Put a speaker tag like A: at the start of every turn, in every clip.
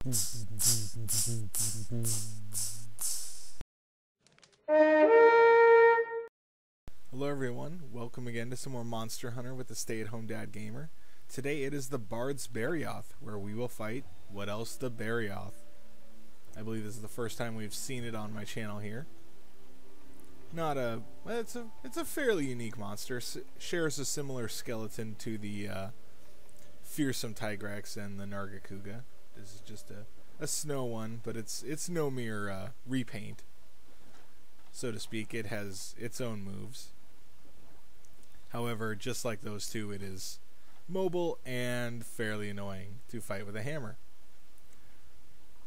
A: Hello everyone, welcome again to some more Monster Hunter with the Stay-at-Home Dad Gamer. Today it is the Bard's Barioth, where we will fight, what else, the Barioth. I believe this is the first time we've seen it on my channel here. It's a fairly unique monster. Shares a similar skeleton to the fearsome Tigrex and the Nargacuga. This is just a snow one, but it's no mere repaint, so to speak. It has its own moves. However, just like those two, it is mobile and fairly annoying to fight with a hammer.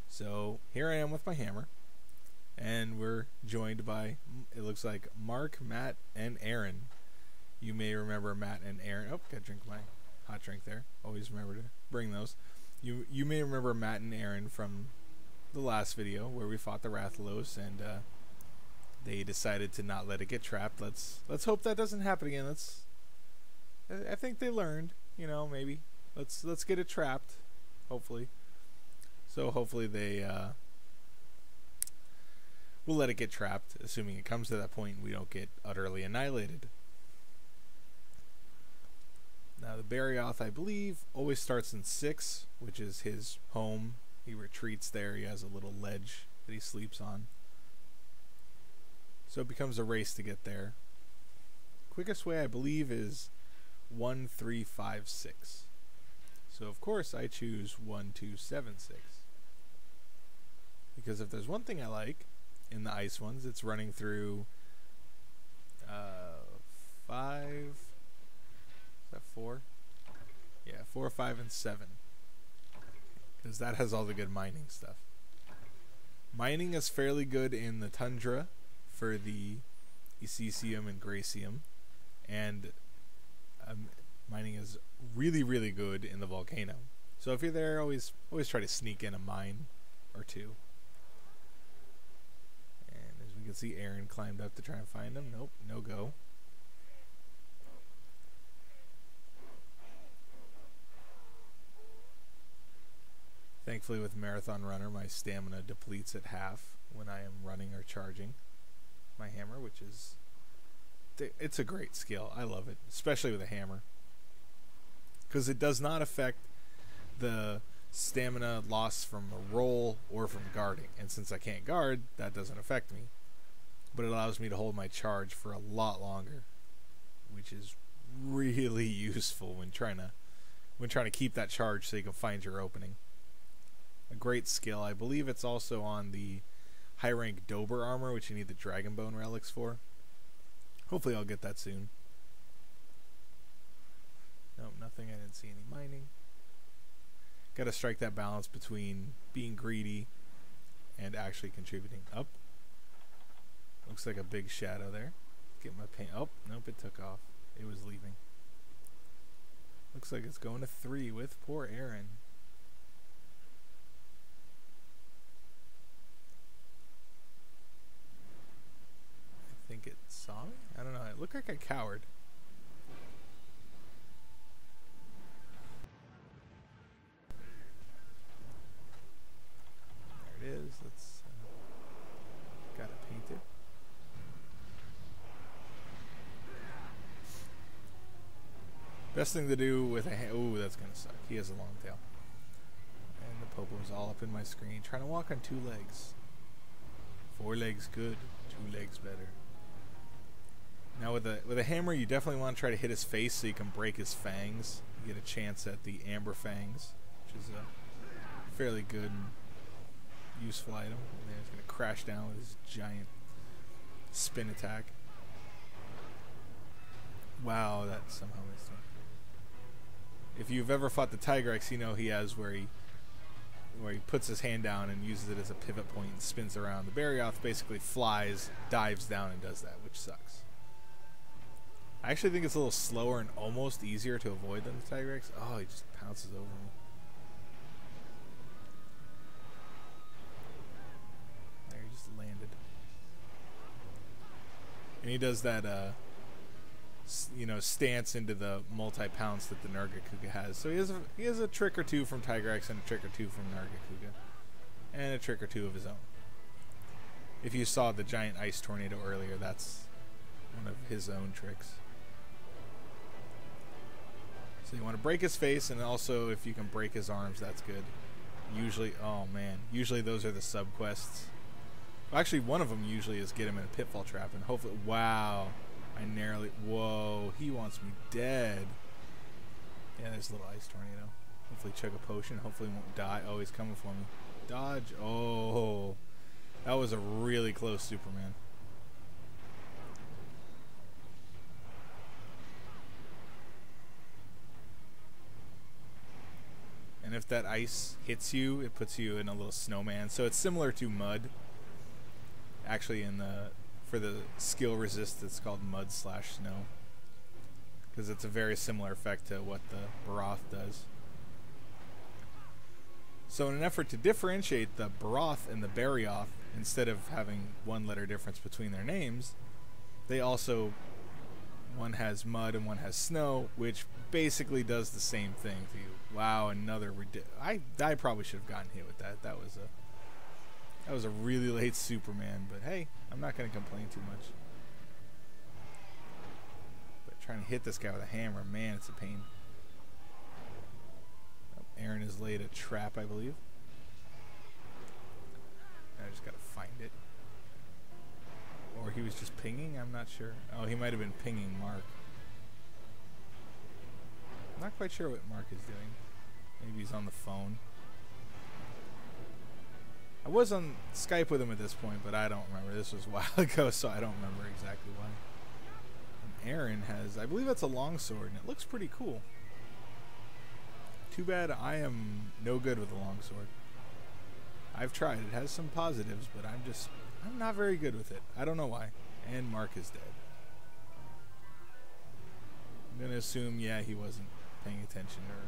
A: So here I am with my hammer, and we're joined by, it looks like, Mark, Matt, and Aaron. You may remember Matt and Aaron. Oh, gotta drink my hot drink there. Always remember to bring those. You may remember Matt and Aaron from the last video where we fought the Rathalos, and they decided to not let it get trapped. Let's hope that doesn't happen again. I think they learned, you know, maybe. Let's get it trapped, hopefully. So hopefully they will let it get trapped, assuming it comes to that point and we don't get utterly annihilated. Now the Barioth, I believe, always starts in 6, which is his home. He retreats there. He has a little ledge that he sleeps on. So it becomes a race to get there. Quickest way, I believe, is 1, 3, 5, 6. So of course I choose 1, 2, 7, 6. Because if there's one thing I like in the ice ones, it's running through 5. Is that 4? Yeah, 4, 5, and 7. Because that has all the good mining stuff. Mining is fairly good in the tundra for the Ecesium and Gracium, and mining is really, really good in the volcano. So if you're there, always try to sneak in a mine or two. And as we can see, Aaron climbed up to try and find him. Nope, no go. Thankfully, with Marathon Runner, my stamina depletes at half when I am running or charging my hammer, which is, it's a great skill. I love it, especially with a hammer, because it does not affect the stamina loss from a roll or from guarding, and since I can't guard, that doesn't affect me, but it allows me to hold my charge for a lot longer, which is really useful when trying to keep that charge so you can find your opening. A great skill. I believe it's also on the high rank Dober armor, which you need the Dragon Bone relics for. Hopefully I'll get that soon. Nope, nothing. I didn't see any mining. Gotta strike that balance between being greedy and actually contributing. Up. Looks like a big shadow there. Get my paint. Oh, nope, it took off. It was leaving. Looks like it's going to 3 with poor Aaron. I think it saw me? I don't know. It looked like I cowered. There it is. Let's gotta paint it. Best thing to do with a ooh, that's gonna suck. He has a long tail. And the Popo's all up in my screen, trying to walk on 2 legs. 4 legs good, 2 legs better. Now with a hammer, you definitely want to try to hit his face so you can break his fangs. You get a chance at the amber fangs, which is a fairly good and useful item. And then he's going to crash down with his giant spin attack. Wow, that somehow missed me. If you've ever fought the Tigrex, you know he has where he puts his hand down and uses it as a pivot point and spins around. The Barioth basically flies, dives down, and does that, which sucks. I actually think it's a little slower and almost easier to avoid than the Tigrex. Oh, he just pounces over me. There, he just landed. And he does that stance into the multi-pounce that the Nargacuga has. So he has a trick or two from Tigrex and a trick or two from Nargacuga, and a trick or two of his own. If you saw the giant ice tornado earlier, that's one of his own tricks. So you want to break his face, and also if you can break his arms, that's good. Usually, oh man, usually those are the sub-quests. Well, actually, one of them usually is get him in a pitfall trap, and hopefully, wow, whoa, he wants me dead. Yeah, there's a little ice tornado. Hopefully chug a potion, hopefully he won't die. Oh, he's coming for me. Dodge, oh, that was a really close Superman. And if that ice hits you, it puts you in a little snowman. So it's similar to mud. Actually, for the skill resist, it's called mud/snow, because it's a very similar effect to what the Barioth does. So in an effort to differentiate the Barioth and the Barioth, instead of having one letter difference between their names, they also, one has mud and one has snow, which basically does the same thing to you. Wow, another I probably should have gotten hit with that. That was a really late Superman, but hey, I'm not going to complain too much. But trying to hit this guy with a hammer, man, it's a pain. Oh, Aaron has laid a trap, I believe. I just got to find it. Or he was just pinging, I'm not sure. Oh, he might have been pinging Mark. I'm not quite sure what Mark is doing. Maybe he's on the phone. I was on Skype with him at this point, but I don't remember. This was a while ago, so I don't remember exactly why. And Aaron has, I believe that's a longsword, and it looks pretty cool. Too bad I am no good with a longsword. I've tried. It has some positives, but I'm not very good with it. I don't know why. And Mark is dead. I'm going to assume, yeah, he wasn't paying attention or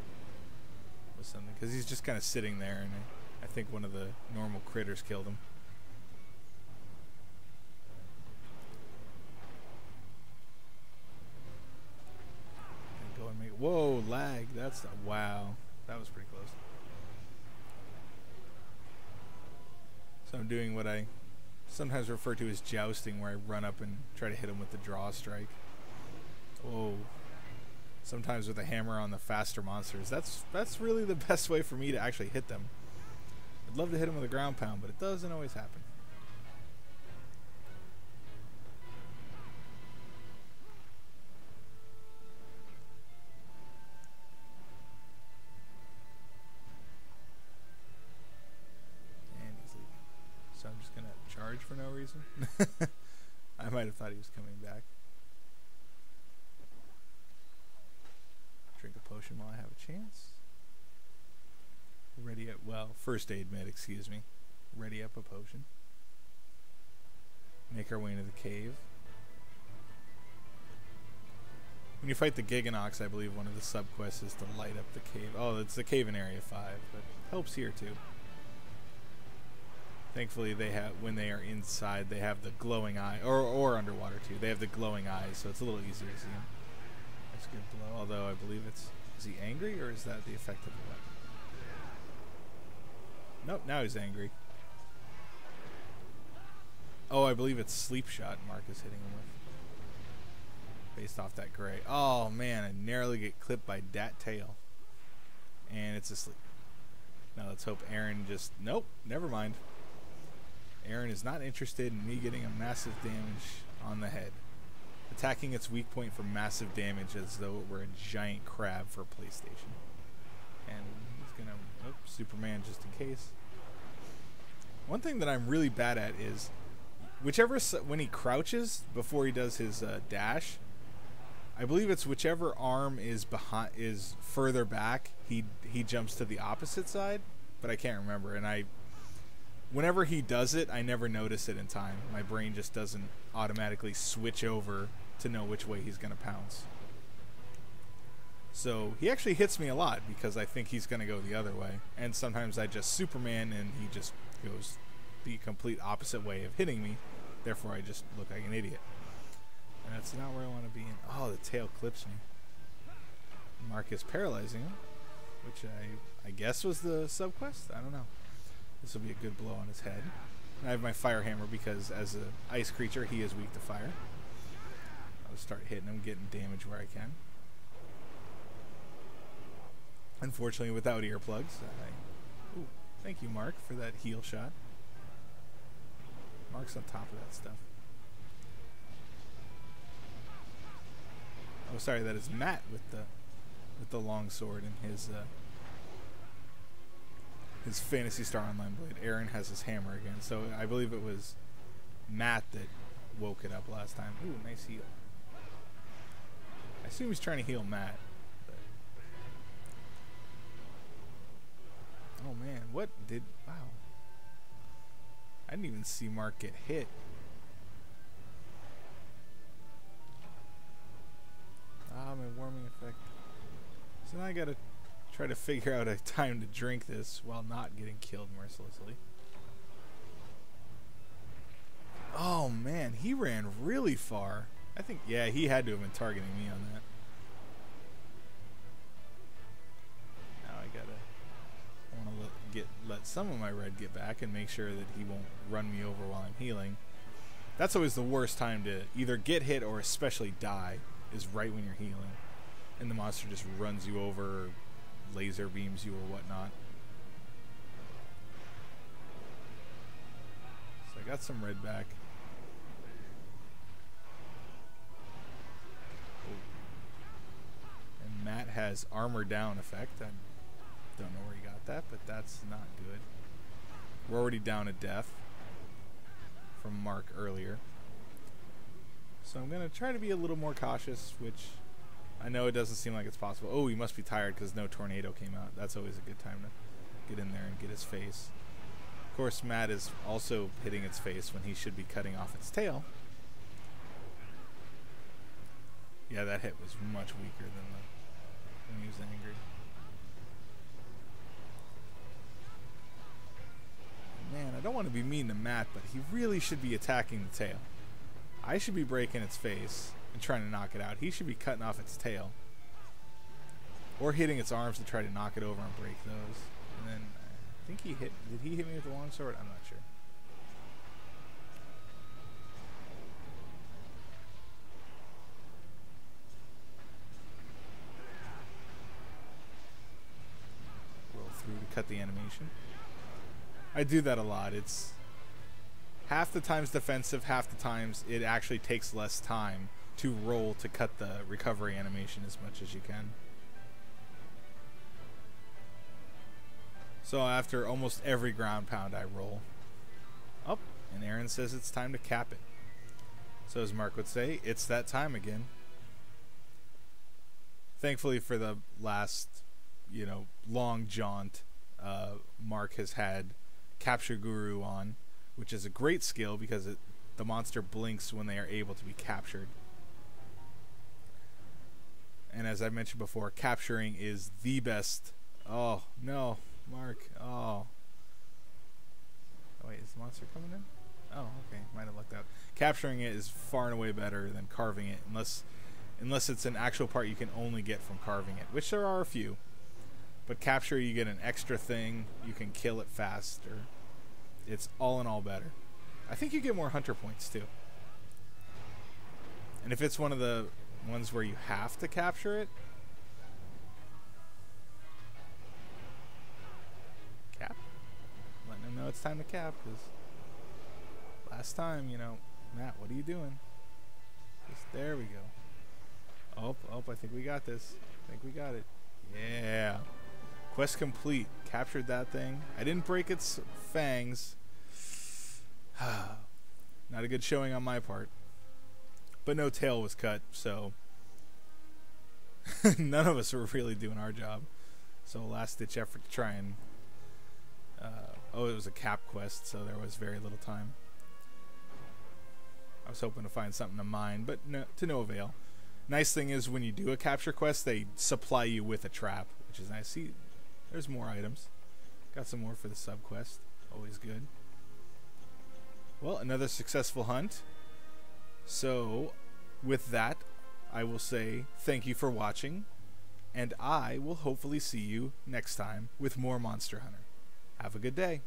A: was something, because he's just kind of sitting there, and I think one of the normal critters killed him. Go and make, whoa, lag. That's wow. That was pretty close. So I'm doing what I sometimes refer to as jousting, where I run up and try to hit him with the draw strike. Whoa. Sometimes with a hammer on the faster monsters. That's really the best way for me to actually hit them. I'd love to hit them with a ground pound, but it doesn't always happen. And he's leaving. So I'm just going to charge for no reason. I might have thought he was coming back. Drink a potion while I have a chance. Ready up, well, first aid med, excuse me. Ready up a potion. Make our way into the cave. When you fight the Giganox, I believe one of the sub-quests is to light up the cave. Oh, it's the cave in Area 5, but helps here too. Thankfully, they have, when they are inside, they have the glowing eye, or underwater too. They have the glowing eyes, so it's a little easier to see them. That's a good blow, although I believe it's... Is he angry, or is that the effect of the weapon? Nope, now he's angry. Oh, I believe it's Sleep Shot Mark is hitting him with. Based off that gray. Oh, man, I narrowly get clipped by that tail. And it's asleep. Now let's hope Aaron just... Nope, never mind. Aaron is not interested in me getting a massive damage on the head. Attacking its weak point for massive damage as though it were a giant crab for a PlayStation. And he's gonna... Oh, Superman just in case. One thing that I'm really bad at is... when he crouches before he does his dash, I believe it's whichever arm is further back, he jumps to the opposite side, but I can't remember. And whenever he does it, I never notice it in time. My brain just doesn't automatically switch over to know which way he's going to pounce. So he actually hits me a lot because I think he's going to go the other way. And sometimes I just Superman and he just goes the complete opposite way of hitting me. Therefore, I just look like an idiot. And that's not where I want to be in. Oh, the tail clips me. Mark is paralyzing him, which I guess was the subquest? I don't know. This will be a good blow on his head. And I have my fire hammer because as an ice creature, he is weak to fire. I'll start hitting him, getting damage where I can. Unfortunately, without earplugs. Ooh, thank you, Mark, for that heal shot. Mark's on top of that stuff. Oh, sorry, that is Matt with the long sword and his Phantasy Star Online blade. Aaron has his hammer again, so I believe it was Matt that woke it up last time. Ooh, nice heal. I assume he's trying to heal Matt. But oh man, what did... Wow. I didn't even see Mark get hit. Ah, my warming effect. So now I gotta try to figure out a time to drink this while not getting killed mercilessly. Oh man, he ran really far. I think, yeah, he had to have been targeting me on that. Now I want to let some of my red get back and make sure that he won't run me over while I'm healing. That's always the worst time to either get hit or especially die, is right when you're healing. And the monster just runs you over or laser beams you or whatnot. So I got some red back. Oh. And Matt has armor down effect. I don't know where he got that, but that's not good. We're already down a death from Mark earlier. So I'm going to try to be a little more cautious, which I know it doesn't seem like it's possible. Oh, he must be tired because no tornado came out. That's always a good time to get in there and get his face. Of course, Matt is also hitting its face when he should be cutting off its tail. Yeah, that hit was much weaker than when he was angry. Man, I don't want to be mean to Matt, but he really should be attacking the tail. I should be breaking its face and trying to knock it out. He should be cutting off its tail. Or hitting its arms to try to knock it over and break those. And then, I think he hit... Did he hit me with the longsword? I'm not sure. Roll through to cut the animation. I do that a lot. It's... half the time's defensive, half the times it actually takes less time to roll to cut the recovery animation as much as you can. So after almost every ground pound I roll up, and Aaron says it's time to cap it. So as Mark would say, it's that time again. Thankfully for the last, long jaunt, Mark has had Capture Guru on, which is a great skill because the monster blinks when they are able to be captured. And as I mentioned before, capturing is the best. Oh, no, Mark. Oh. Wait, is the monster coming in? Oh, okay. Might have lucked out. Capturing it is far and away better than carving it, unless it's an actual part you can only get from carving it, which there are a few. But capture, you get an extra thing. You can kill it faster. It's all in all better. I think you get more hunter points too. And if it's one of the ones where you have to capture it, cap. Letting them know it's time to cap, because last time, Matt, what are you doing? There we go. Oh, I think we got this. I think we got it. Yeah. Quest complete. Captured that thing. I didn't break its fangs. Not a good showing on my part. But no tail was cut, so none of us were really doing our job. So last ditch effort to try and it was a cap quest, so there was very little time. I was hoping to find something to mine, but to no avail. Nice thing is when you do a capture quest, they supply you with a trap, which is nice. See, there's more items. Got some more for the sub quest. Always good. Well, another successful hunt. So, with that, I will say thank you for watching, and I will hopefully see you next time with more Monster Hunter. Have a good day.